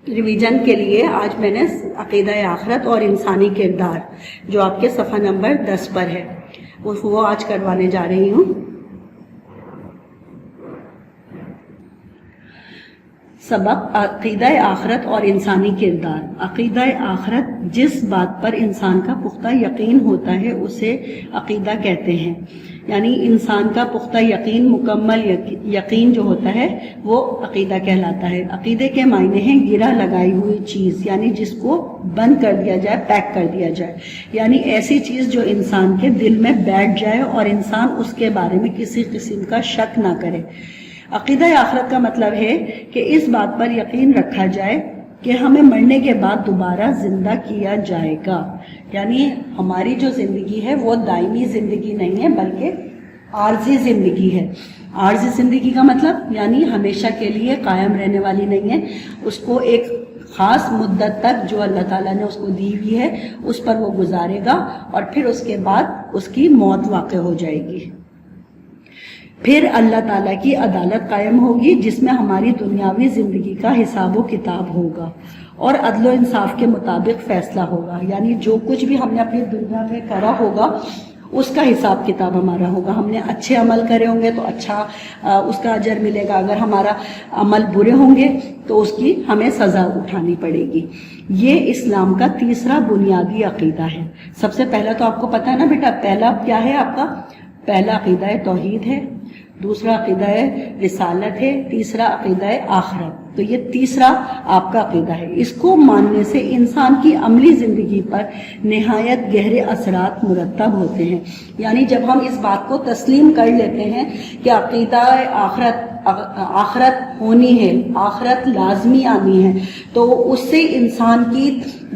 Revision کے لیے آج میں نے عقیدہ آخرت اور انسانی کردار جو آپ کے صفحہ نمبر 10 پر ہے وہ آج کروانے جا رہی ہوں۔ سبق عقیدہ آخرت اور انسانی کردار۔ عقیدہ آخرت جس بات پر انسان کا پختہ یقین ہوتا ہے اسے عقیدہ کہتے ہیں، یعنی انسان کا پختہ یقین، مکمل یقین جو ہوتا ہے وہ عقیدہ کہلاتا ہے۔ عقیدے کے معنی ہیں گرہ لگائی ہوئی چیز، یعنی جس کو بند کر دیا جائے، پیک کر دیا جائے، یعنی ایسی چیز جو انسان کے دل میں بیٹھ جائے اور انسان اس کے بارے میں کسی قسم کا شک نہ کرے۔ عقیدہ آخرت کا مطلب ہے کہ اس بات پر یقین رکھا جائے کہ ہمیں مرنے کے بعد دوبارہ زندہ کیا جائے گا، یعنی ہماری جو زندگی ہے وہ دائمی زندگی نہیں ہے بلکہ عارضی زندگی ہے۔ عارضی زندگی کا مطلب یعنی ہمیشہ کے لیے قائم رہنے والی نہیں ہے، اس کو ایک خاص مدت تک جو اللہ تعالیٰ نے اس کو دی ہوئی ہے اس پر وہ گزارے گا اور پھر اس کے بعد اس کی موت واقع ہو جائے گی۔ پھر اللہ تعالیٰ کی عدالت قائم ہوگی جس میں ہماری دنیاوی زندگی کا حساب و کتاب ہوگا اور عدل و انصاف کے مطابق فیصلہ ہوگا، یعنی جو کچھ بھی ہم نے اپنی دنیا میں کرا ہوگا اس کا حساب کتاب ہمارا ہوگا۔ ہم نے اچھے عمل کرے ہوں گے تو اچھا اس کا اجر ملے گا، اگر ہمارا عمل برے ہوں گے تو اس کی ہمیں سزا اٹھانی پڑے گی۔ یہ اسلام کا تیسرا بنیادی عقیدہ ہے۔ سب سے پہلا تو آپ کو پتہ ہے نا بیٹا، پہلا کیا ہے آپ کا؟ پہلا عقیدہ توحید ہے، دوسرا عقیدہ رسالت ہے، تیسرا عقیدہ آخرت۔ تو یہ تیسرا آپ کا عقیدہ ہے۔ اس کو ماننے سے انسان کی عملی زندگی پر نہایت گہرے اثرات مرتب ہوتے ہیں، یعنی جب ہم اس بات کو تسلیم کر لیتے ہیں کہ عقیدہ آخرت ہونی ہے، آخرت لازمی آنی ہے، تو اس سے انسان کی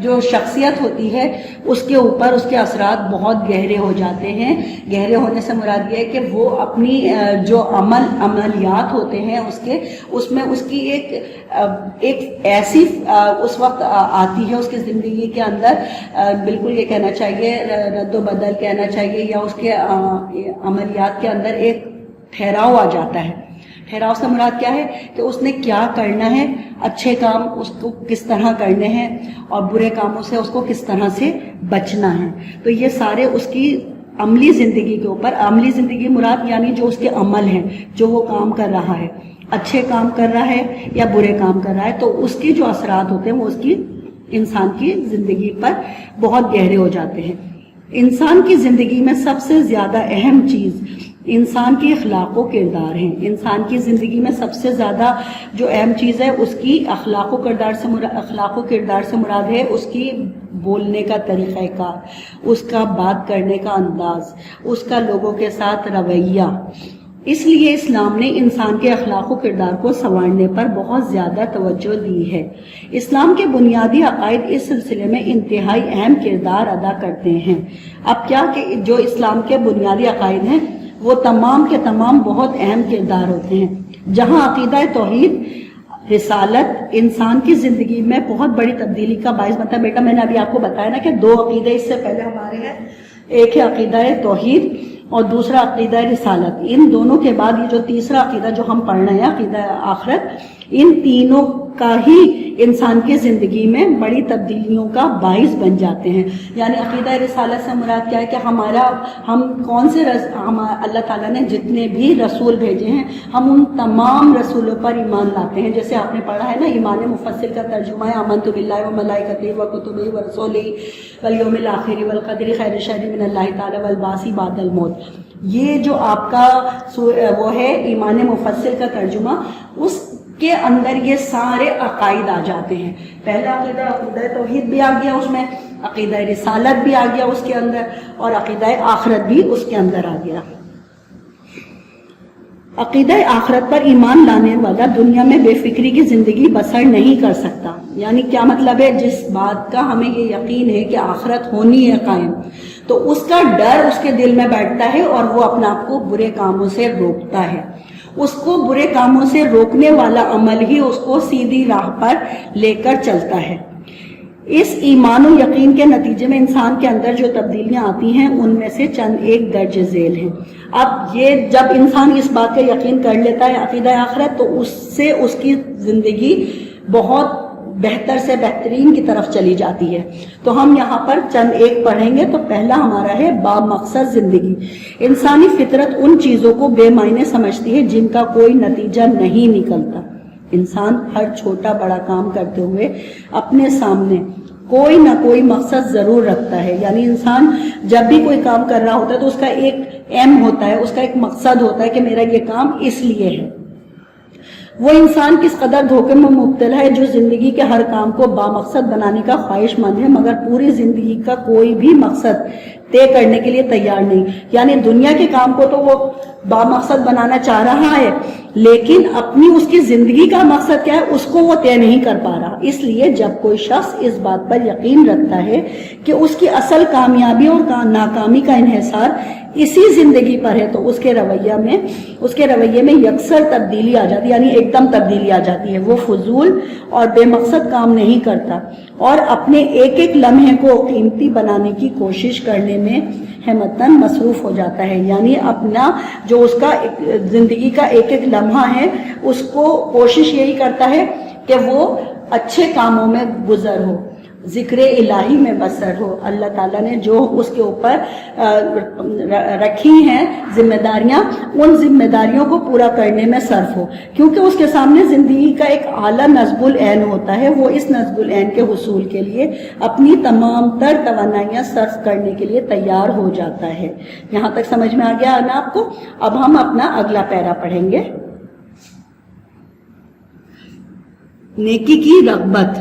جو شخصیت ہوتی ہے اس کے اوپر اس کے اثرات بہت گہرے ہو جاتے ہیں۔ گہرے ہونے سے مراد یہ ہے کہ وہ اپنی جو عملیات ہوتے ہیں اس میں اس کی ایک ایسی اس وقت آتی ہے اس کی زندگی کے اندر، بالکل یہ کہنا چاہیے رد و بدل کہنا چاہیے، یا اس کے عملیات کے اندر ایک ٹھہراؤ آ جاتا ہے۔ ٹھہراؤ سے مراد کیا ہے کہ اس نے کیا کرنا ہے، اچھے کام اس کو کس طرح کرنے ہیں اور برے کاموں سے اس کو کس طرح سے بچنا ہے۔ تو یہ سارے اس کی عملی زندگی کے اوپر، عملی زندگی مراد یعنی جو اس کے عمل ہیں، جو وہ کام کر رہا ہے، اچھے کام کر رہا ہے یا برے کام کر رہا ہے، تو اس کی جو اثرات ہوتے ہیں وہ اس کی انسان کی زندگی پر بہت گہرے ہو جاتے ہیں۔ انسان کی زندگی میں سب سے زیادہ اہم چیز انسان کی اخلاق و کردار ہیں۔ انسان کی زندگی میں سب سے زیادہ جو اہم چیز ہے اس کی اخلاق و کردار سے مراد ہے اس کی بولنے کا طریقہ کار، اس کا بات کرنے کا انداز، اس کا لوگوں کے ساتھ رویہ۔ اس لیے اسلام نے انسان کے اخلاق و کردار کو سنوارنے پر بہت زیادہ توجہ دی ہے۔ اسلام کے بنیادی عقائد اس سلسلے میں انتہائی اہم کردار ادا کرتے ہیں۔ اب کیا کہ جو اسلام کے بنیادی عقائد ہیں وہ تمام کے تمام بہت اہم کردار ہوتے ہیں۔ جہاں عقیدہ توحید، رسالت انسان کی زندگی میں بہت بڑی تبدیلی کا باعث بنتا ہے۔ بیٹا میں نے ابھی آپ کو بتایا نا کہ دو عقیدے اس سے پہلے ہمارے ہیں، ایک ہے عقیدہ توحید اور دوسرا عقیدہ رسالت۔ ان دونوں کے بعد یہ جو تیسرا عقیدہ جو ہم پڑھ رہے ہیں، عقیدہ آخرت، ان تینوں کا ہی انسان کی زندگی میں بڑی تبدیلیوں کا باعث بن جاتے ہیں۔ یعنی عقیدہ رسالت سے مراد کیا ہے کہ ہم کون سے اللہ تعالیٰ نے جتنے بھی رسول بھیجے ہیں ہم ان تمام رسولوں پر ایمان لاتے ہیں۔ جیسے آپ نے پڑھا ہے نا، ایمان مفصل کا ترجمہ ہے آمنت باللہ وملائکتہ وکتبہ ورسولہ والیوم الآخر والقدر خیر شر من اللہ تعالیٰ والبعث بعد الموت۔ یہ جو آپ کا وہ ہے ایمان مفصل کا ترجمہ، اس کے اندر یہ سارے عقائد آ جاتے ہیں۔ پہلا عقیدہ توحید بھی آ گیا اس میں، عقیدہ رسالت بھی آ گیا اس کے اندر، اور عقیدہ آخرت بھی اس کے اندر آ گیا۔ عقیدہ آخرت پر ایمان لانے والا دنیا میں بے فکری کی زندگی بسر نہیں کر سکتا۔ یعنی کیا مطلب ہے؟ جس بات کا ہمیں یہ یقین ہے کہ آخرت ہونی ہے قائم، تو اس کا ڈر اس کے دل میں بیٹھتا ہے اور وہ اپنے آپ کو برے کاموں سے روکتا ہے۔ اس کو برے کاموں سے روکنے والا عمل ہی اس کو سیدھی راہ پر لے کر چلتا ہے۔ اس ایمان و یقین کے نتیجے میں انسان کے اندر جو تبدیلیاں آتی ہیں ان میں سے چند ایک درج ذیل ہیں۔ اب یہ جب انسان اس بات کا یقین کر لیتا ہے عقیدہ آخرت، تو اس سے اس کی زندگی بہت بہتر سے بہترین کی طرف چلی جاتی ہے. تو ہم یہاں پر چند ایک پڑھیں گے. تو پہلا ہمارا ہے با مقصد زندگی. انسانی فطرت ان چیزوں کو بے معنی سمجھتی ہے جن کا کوئی نتیجہ نہیں نکلتا. انسان ہر چھوٹا بڑا کام کرتے ہوئے اپنے سامنے کوئی نہ کوئی مقصد ضرور رکھتا ہے. یعنی انسان جب بھی کوئی کام کر رہا ہوتا ہے تو اس کا ایک ایم ہوتا ہے, اس کا ایک مقصد ہوتا ہے کہ میرا یہ کام اس لیے ہے. وہ انسان کس قدر دھوکے میں مبتلا ہے جو زندگی کے ہر کام کو بامقصد بنانے کا خواہش مند ہے مگر پوری زندگی کا کوئی بھی مقصد طے کرنے کے لیے تیار نہیں. یعنی دنیا کے کام کو تو وہ بامقصد بنانا چاہ رہا ہے لیکن اپنی اس کی زندگی کا مقصد کیا ہے اس کو وہ طے نہیں کر پا رہا. اس لیے جب کوئی شخص اس بات پر یقین رکھتا ہے کہ اس کی اصل کامیابی اور ناکامی کا انحصار اسی زندگی پر ہے تو اس کے رویے میں یکسر تبدیلی آ جاتی ہے. یعنی ایک دم تبدیلی آ جاتی ہے. وہ فضول اور بے مقصد کام نہیں کرتا اور اپنے ایک ایک لمحے کو قیمتی بنانے کی کوشش کرنے میں ہمتاً مصروف ہو جاتا ہے. یعنی اپنا جو اس کا زندگی کا ایک ایک لمحہ ہے اس کو کوشش یہی کرتا ہے کہ وہ اچھے کاموں میں گزر ہو, ذکر الہی میں بسر ہو. اللہ تعالیٰ نے جو اس کے اوپر رکھی ہیں ذمہ داریاں ان ذمہ داریوں کو پورا کرنے میں صرف ہو کیونکہ اس کے سامنے زندگی کا ایک اعلیٰ نصب العین ہوتا ہے. وہ اس نصب العین کے حصول کے لیے اپنی تمام تر توانائیاں صرف کرنے کے لیے تیار ہو جاتا ہے. یہاں تک سمجھ میں آ گیا نا آپ کو؟ اب ہم اپنا اگلا پیرا پڑھیں گے. نیکی کی رغبت.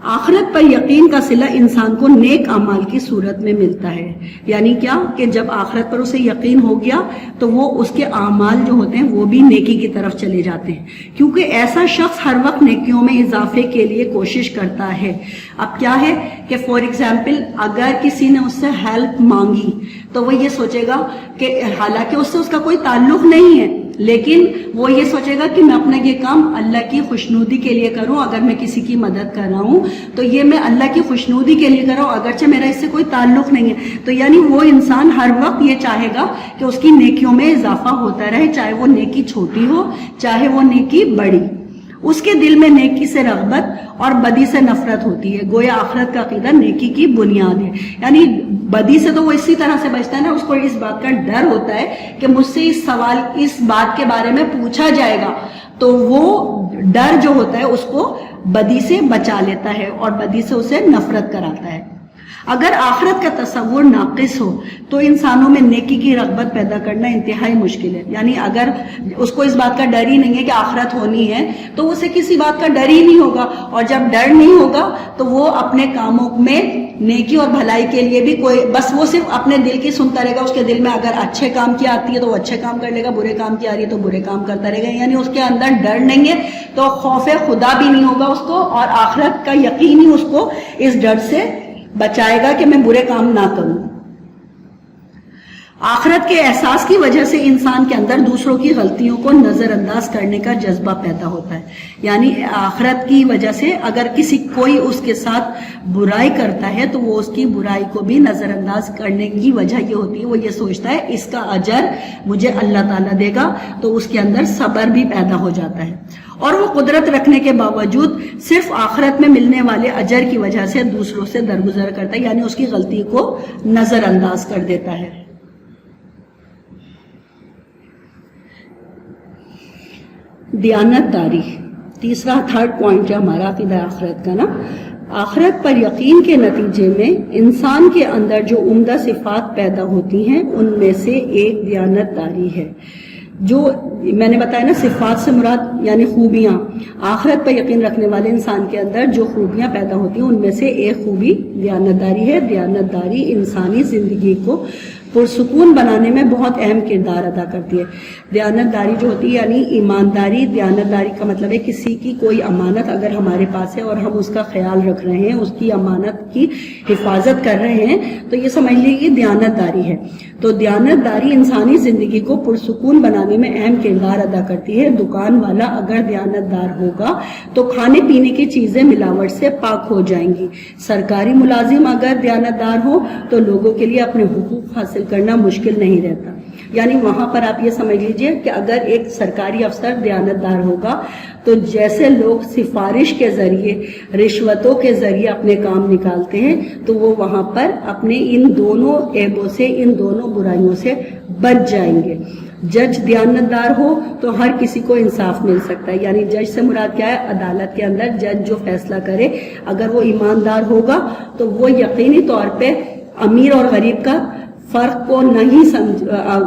آخرت پر یقین کا صلہ انسان کو نیک اعمال کی صورت میں ملتا ہے. یعنی کیا کہ جب آخرت پر اسے یقین ہو گیا تو وہ اس کے اعمال جو ہوتے ہیں وہ بھی نیکی کی طرف چلے جاتے ہیں کیونکہ ایسا شخص ہر وقت نیکیوں میں اضافے کے لیے کوشش کرتا ہے. اب کیا ہے کہ فار ایگزامپل اگر کسی نے اس سے ہیلپ مانگی تو وہ یہ سوچے گا کہ حالانکہ اس سے اس کا کوئی تعلق نہیں ہے لیکن وہ یہ سوچے گا کہ میں اپنا یہ کام اللہ کی خوشنودی کے لیے کروں. اگر میں کسی کی مدد کر رہا ہوں تو یہ میں اللہ کی خوشنودی کے لیے کر رہا ہوں اگرچہ میرا اس سے کوئی تعلق نہیں ہے. تو یعنی وہ انسان ہر وقت یہ چاہے گا کہ اس کی نیکیوں میں اضافہ ہوتا رہے, چاہے وہ نیکی چھوٹی ہو چاہے وہ نیکی بڑی. اس کے دل میں نیکی سے رغبت اور بدی سے نفرت ہوتی ہے. گویا آخرت کا عقیدہ نیکی کی بنیاد ہے. یعنی بدی سے تو وہ اسی طرح سے بچتا ہے نا, اس کو اس بات کا ڈر ہوتا ہے کہ مجھ سے اس بات کے بارے میں پوچھا جائے گا تو وہ ڈر جو ہوتا ہے اس کو بدی سے بچا لیتا ہے اور بدی سے اسے نفرت کراتا ہے. اگر آخرت کا تصور ناقص ہو تو انسانوں میں نیکی کی رغبت پیدا کرنا انتہائی مشکل ہے. یعنی اگر اس کو اس بات کا ڈر ہی نہیں ہے کہ آخرت ہونی ہے تو اسے کسی بات کا ڈر ہی نہیں ہوگا, اور جب ڈر نہیں ہوگا تو وہ اپنے کاموں میں نیکی اور بھلائی کے لیے بھی بس وہ صرف اپنے دل کی سنتا رہے گا. اس کے دل میں اگر اچھے کام کی آتی ہے تو وہ اچھے کام کر لے گا, برے کام کی آ رہی ہے تو برے کام کرتا رہے گا. یعنی اس کے اندر ڈر نہیں ہے تو خوف خدا بھی نہیں ہوگا اس کو, اور آخرت کا یقین ہی اس کو اس ڈر سے بچائے گا کہ میں برے کام نہ کروں. آخرت کے احساس کی وجہ سے انسان کے اندر دوسروں کی غلطیوں کو نظر انداز کرنے کا جذبہ پیدا ہوتا ہے. یعنی آخرت کی وجہ سے اگر کوئی اس کے ساتھ برائی کرتا ہے تو وہ اس کی برائی کو بھی نظر انداز کرنے کی وجہ یہ ہوتی ہے, وہ یہ سوچتا ہے اس کا اجر مجھے اللہ تعالیٰ دے گا, تو اس کے اندر صبر بھی پیدا ہو جاتا ہے. اور وہ قدرت رکھنے کے باوجود صرف آخرت میں ملنے والے اجر کی وجہ سے دوسروں سے درگزر کرتا ہے, یعنی اس کی غلطی کو نظر انداز کر دیتا ہے. دیانت داری. تھرڈ پوائنٹ ہے ہمارا عقیدہ آخرت کا نا. آخرت پر یقین کے نتیجے میں انسان کے اندر جو عمدہ صفات پیدا ہوتی ہیں ان میں سے ایک دیانت داری ہے. جو میں نے بتایا نا صفات سے مراد یعنی خوبیاں. آخرت پر یقین رکھنے والے انسان کے اندر جو خوبیاں پیدا ہوتی ہیں ان میں سے ایک خوبی دیانت داری ہے. دیانت داری انسانی زندگی کو پرسکون بنانے میں بہت اہم کردار ادا کرتی ہے. دیانت داری جو ہوتی ہے یعنی ایمانداری. دیانت داری کا مطلب ہے کسی کی کوئی امانت اگر ہمارے پاس ہے اور ہم اس کا خیال رکھ رہے ہیں, اس کی امانت کی حفاظت کر رہے ہیں, تو یہ سمجھ لیجیے دیانت داری ہے. تو دیانت داری انسانی زندگی کو پرسکون بنانے میں اہم کردار ادا کرتی ہے. دکان والا اگر دیانت دار ہوگا تو کھانے پینے کی چیزیں ملاوٹ سے پاک ہو جائیں گی. سرکاری ملازم اگر دیانت دار ہو تو لوگوں کے لیے اپنے حقوق حاصل حاصل کرنا مشکل نہیں رہتا. یعنی وہاں پر آپ یہ سمجھ لیجئے کہ اگر ایک سرکاری افسر دیانتدار ہوگا تو جیسے لوگ سفارش کے ذریعے رشوتوں کے ذریعے اپنے کام نکالتے ہیں تو وہ وہاں پر اپنے ان دونوں عیبوں سے ان دونوں برائیوں سے بچ جائیں گے. جج دیانتدار ہو تو ہر کسی کو انصاف مل سکتا ہے. یعنی جج سے مراد کیا ہے؟ عدالت کے اندر جج جو فیصلہ کرے اگر وہ ایماندار ہوگا تو وہ یقینی طور پہ امیر اور غریب کا فرق کو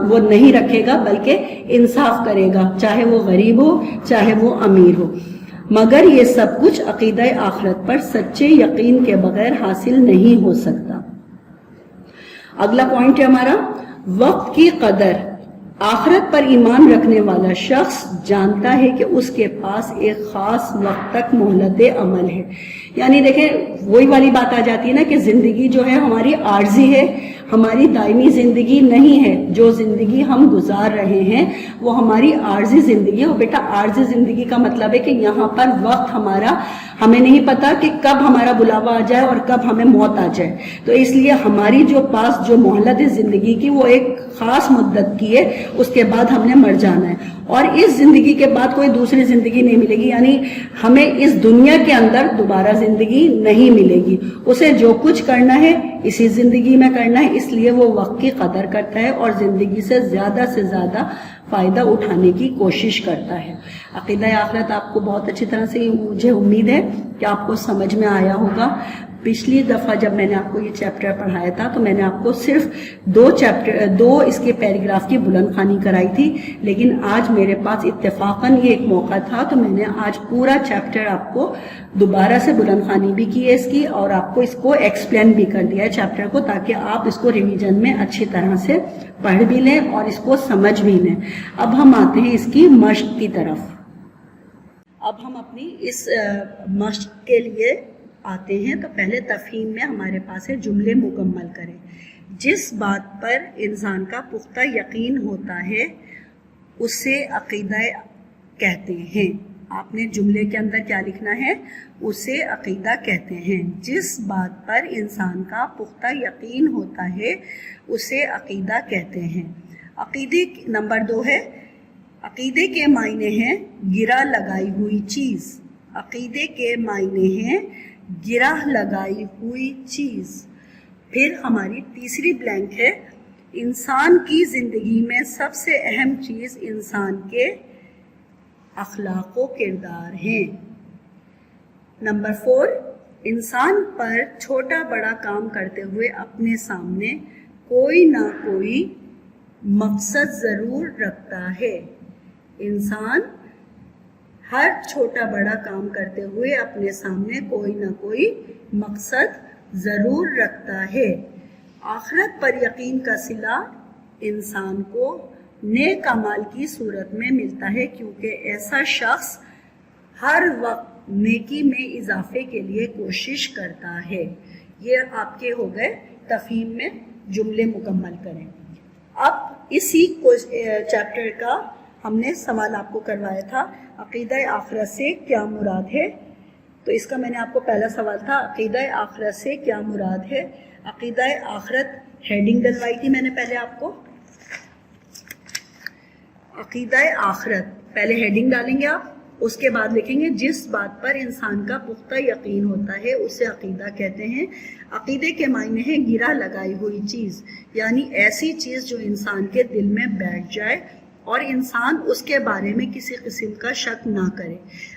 وہ نہیں رکھے گا بلکہ انصاف کرے گا، چاہے وہ غریب ہو چاہے وہ امیر ہو. مگر یہ سب کچھ عقیدہ آخرت پر سچے یقین کے بغیر حاصل نہیں ہو سکتا. اگلا پوائنٹ ہے ہمارا وقت کی قدر. آخرت پر ایمان رکھنے والا شخص جانتا ہے کہ اس کے پاس ایک خاص وقت تک مہلت عمل ہے. یعنی دیکھیں وہی والی بات آ جاتی ہے نا کہ زندگی جو ہے ہماری عارضی ہے، ہماری دائمی زندگی نہیں ہے. جو زندگی ہم گزار رہے ہیں وہ ہماری عارضی زندگی ہے. اور بیٹا عارضی زندگی کا مطلب ہے کہ یہاں پر وقت ہمارا ہمیں نہیں پتا کہ کب ہمارا بلاوا آ جائے اور کب ہمیں موت آ جائے. تو اس لیے ہماری جو پاس جو مہلت ہے زندگی کی وہ ایک خاص مدت کی ہے، اس کے بعد ہم نے مر جانا ہے اور اس زندگی کے بعد کوئی دوسری زندگی نہیں ملے گی. یعنی ہمیں اس دنیا کے اندر دوبارہ زندگی نہیں ملے گی. اسے جو کچھ کرنا ہے اسی زندگی میں کرنا ہے. اس لیے وہ وقت کی قدر کرتا ہے اور زندگی سے زیادہ فائدہ اٹھانے کی کوشش کرتا ہے. عقیدہ آخرت آپ کو بہت اچھی طرح سے مجھے امید ہے کہ آپ کو سمجھ میں آیا ہوگا. پچھلی دفعہ جب میں نے آپ کو یہ چیپٹر پڑھایا تھا تو میں نے آپ کو صرف دو اس کے پیراگراف کی بلند خوانی کرائی تھی، لیکن آج میرے پاس اتفاقاً یہ ایک موقع تھا تو میں نے آج پورا چیپٹر آپ کو دوبارہ سے بلند خوانی بھی کی ہے اس کی، اور آپ کو اس کو ایکسپلین بھی کر دیا ہے چیپٹر کو، تاکہ آپ اس کو ریویژن میں اچھی طرح سے پڑھ بھی لیں اور اس کو سمجھ بھی لیں. اب ہم آتے ہیں اس کی مشق کی طرف. اب ہم اپنی اس مشق کے لیے آتے ہیں تو پہلے تفہیم میں ہمارے پاس ہے جملے مکمل کریں. جس بات پر انسان کا پختہ یقین ہوتا ہے اسے عقیدہ کہتے ہیں. آپ نے جملے کے اندر کیا لکھنا ہے؟ اسے عقیدہ کہتے ہیں. جس بات پر انسان کا پختہ یقین ہوتا ہے اسے عقیدہ کہتے ہیں. عقیدے نمبر 2 ہے عقیدے کے معنی ہیں گرہ لگائی ہوئی چیز. عقیدے کے معنی ہیں گرہ لگائی ہوئی چیز. پھر ہماری تیسری بلینک ہے انسان کی زندگی میں سب سے اہم چیز انسان کے اخلاق و کردار ہیں. نمبر 4 انسان پر چھوٹا بڑا کام کرتے ہوئے اپنے سامنے کوئی نہ کوئی مقصد ضرور رکھتا ہے. انسان ہر چھوٹا بڑا کام کرتے ہوئے اپنے سامنے کوئی نہ کوئی مقصد ضرور رکھتا ہے. آخرت پر یقین کا صلہ انسان کو نیک اعمال کی صورت میں ملتا ہے، کیونکہ ایسا شخص ہر وقت نیکی میں اضافے کے لیے کوشش کرتا ہے. یہ آپ کے ہو گئے تفہیم میں جملے مکمل کریں. اب اسی چیپٹر کا ہم نے سوال آپ کو کروایا تھا عقیدہ آخرت سے کیا مراد ہے. تو اس کا میں نے آپ کو پہلا سوال تھا عقیدہ آخرت سے کیا مراد ہے. عقیدہ آخرت ہیڈنگ ڈلوائی تھی میں نے پہلے آپ کو. عقیدہ آخرت پہلے ہیڈنگ ڈالیں گے آپ، اس کے بعد لکھیں گے جس بات پر انسان کا پختہ یقین ہوتا ہے اسے عقیدہ کہتے ہیں. عقیدے کے معنی ہے گرہ لگائی ہوئی چیز، یعنی ایسی چیز جو انسان کے دل میں بیٹھ جائے اور انسان اس کے بارے میں کسی قسم کا شک نہ کرے.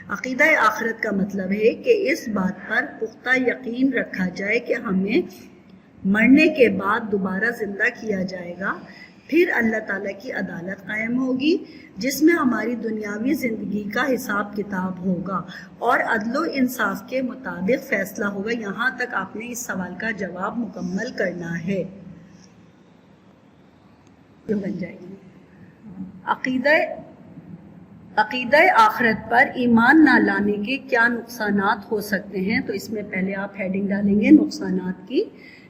عقیدہ آخرت کا مطلب ہے کہ اس بات پر پختہ یقین رکھا جائے کہ ہمیں مرنے کے بعد دوبارہ زندہ کیا جائے گا، پھر اللہ تعالیٰ کی عدالت قائم ہوگی جس میں ہماری دنیاوی زندگی کا حساب کتاب ہوگا اور عدل و انصاف کے مطابق فیصلہ ہوگا. یہاں تک آپ نے اس سوال کا جواب مکمل کرنا ہے. جو بن جائے گی عقیدہ آخرت پر ایمان نہ لانے کے کیا نقصانات ہو سکتے ہیں. تو اس میں پہلے آپ ہیڈنگ ڈالیں گے نقصانات کی،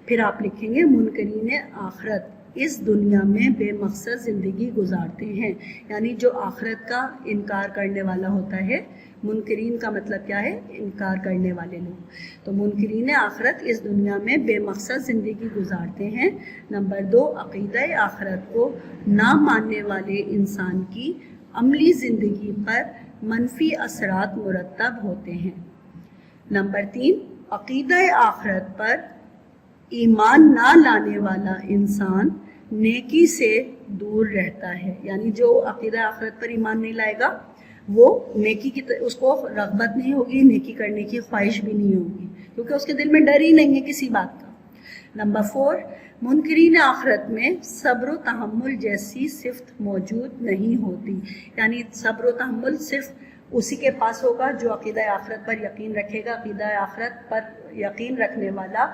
پھر آپ لکھیں گے منکرین آخرت اس دنیا میں بے مقصد زندگی گزارتے ہیں. یعنی جو آخرت کا انکار کرنے والا ہوتا ہے، منکرین کا مطلب کیا ہے؟ انکار کرنے والے لوگ. تو منکرین آخرت اس دنیا میں بے مقصد زندگی گزارتے ہیں. نمبر 2، عقیدہ آخرت کو نہ ماننے والے انسان کی عملی زندگی پر منفی اثرات مرتب ہوتے ہیں. نمبر 3، عقیدہ آخرت پر ایمان نہ لانے والا انسان نیکی سے دور رہتا ہے. یعنی جو عقیدہ آخرت پر ایمان نہیں لائے گا وہ نیکی کی اس کو رغبت نہیں ہوگی، نیکی کرنے کی خواہش بھی نہیں ہوگی، کیونکہ اس کے دل میں ڈر ہی نہیں ہے کسی بات کا. نمبر 4، منکرین آخرت میں صبر و تحمل جیسی صفت موجود نہیں ہوتی. یعنی صبر و تحمل صرف اسی کے پاس ہوگا جو عقیدہ آخرت پر یقین رکھے گا. عقیدہ آخرت پر یقین رکھنے والا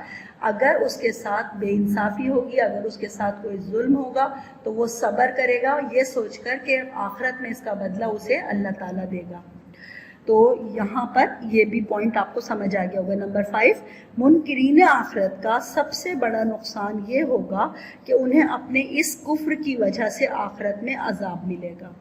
اگر اس کے ساتھ بے انصافی ہوگی، اگر اس کے ساتھ کوئی ظلم ہوگا تو وہ صبر کرے گا یہ سوچ کر کہ آخرت میں اس کا بدلہ اسے اللہ تعالیٰ دے گا. تو یہاں پر یہ بھی پوائنٹ آپ کو سمجھ آ گیا ہوگا. نمبر 5، منکرین آخرت کا سب سے بڑا نقصان یہ ہوگا کہ انہیں اپنے اس کفر کی وجہ سے آخرت میں عذاب ملے گا.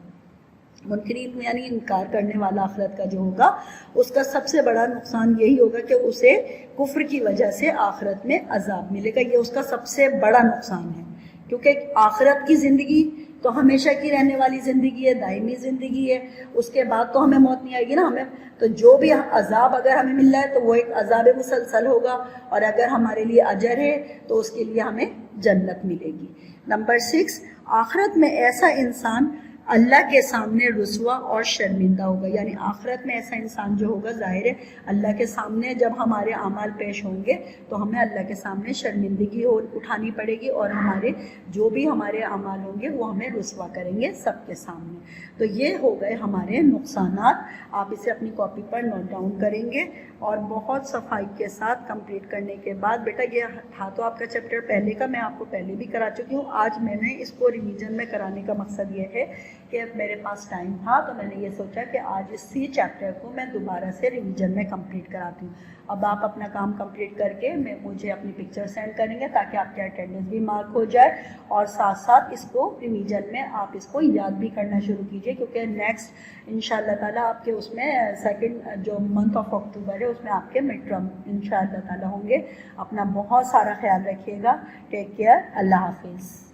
منکرین یعنی انکار کرنے والا آخرت کا جو ہوگا اس کا سب سے بڑا نقصان یہی ہوگا کہ اسے کفر کی وجہ سے آخرت میں عذاب ملے گا. یہ اس کا سب سے بڑا نقصان ہے، کیونکہ آخرت کی زندگی تو ہمیشہ کی رہنے والی زندگی ہے، دائمی زندگی ہے. اس کے بعد تو ہمیں موت نہیں آئے گی نا. ہمیں تو جو بھی عذاب اگر ہمیں مل رہا ہے تو وہ ایک عذاب مسلسل ہوگا، اور اگر ہمارے لیے اجر ہے تو اس کے لیے ہمیں جنت ملے گی. نمبر 6، آخرت میں ایسا انسان اللہ کے سامنے رسوا اور شرمندہ ہوگا. یعنی آخرت میں ایسا انسان جو ہوگا، ظاہر ہے اللہ کے سامنے جب ہمارے اعمال پیش ہوں گے تو ہمیں اللہ کے سامنے شرمندگی اٹھانی پڑے گی، اور ہمارے جو بھی ہمارے اعمال ہوں گے وہ ہمیں رسوا کریں گے سب کے سامنے. تو یہ ہو گئے ہمارے نقصانات. آپ اسے اپنی کاپی پر نوٹ ڈاؤن کریں گے اور بہت صفائی کے ساتھ کمپلیٹ کرنے کے بعد، بیٹا یہ تھا تو آپ کا چیپٹر پہلے کا، میں آپ کو پہلے بھی کرا چکی ہوں. آج میں نے اس کو ریویژن میں کرانے کا مقصد یہ ہے کہ میرے پاس ٹائم تھا تو میں نے یہ سوچا کہ آج اسی چیپٹر کو میں دوبارہ سے ریویژن میں کمپلیٹ کراتی ہوں. اب آپ اپنا کام کمپلیٹ کر کے مجھے اپنی پکچر سینڈ کریں گے تاکہ آپ کی اٹینڈنس بھی مارک ہو جائے، اور ساتھ ساتھ اس کو ریویژن میں آپ اس کو یاد بھی کرنا شروع کیجئے، کیونکہ نیکسٹ انشاءاللہ تعالیٰ آپ کے اس میں سیکنڈ جو منتھ آف اکتوبر ہے اس میں آپ کے مڈ ٹرم انشاءاللہ تعالیٰ ہوں گے. اپنا بہت سارا خیال رکھیے گا. Take care. اللہ حافظ.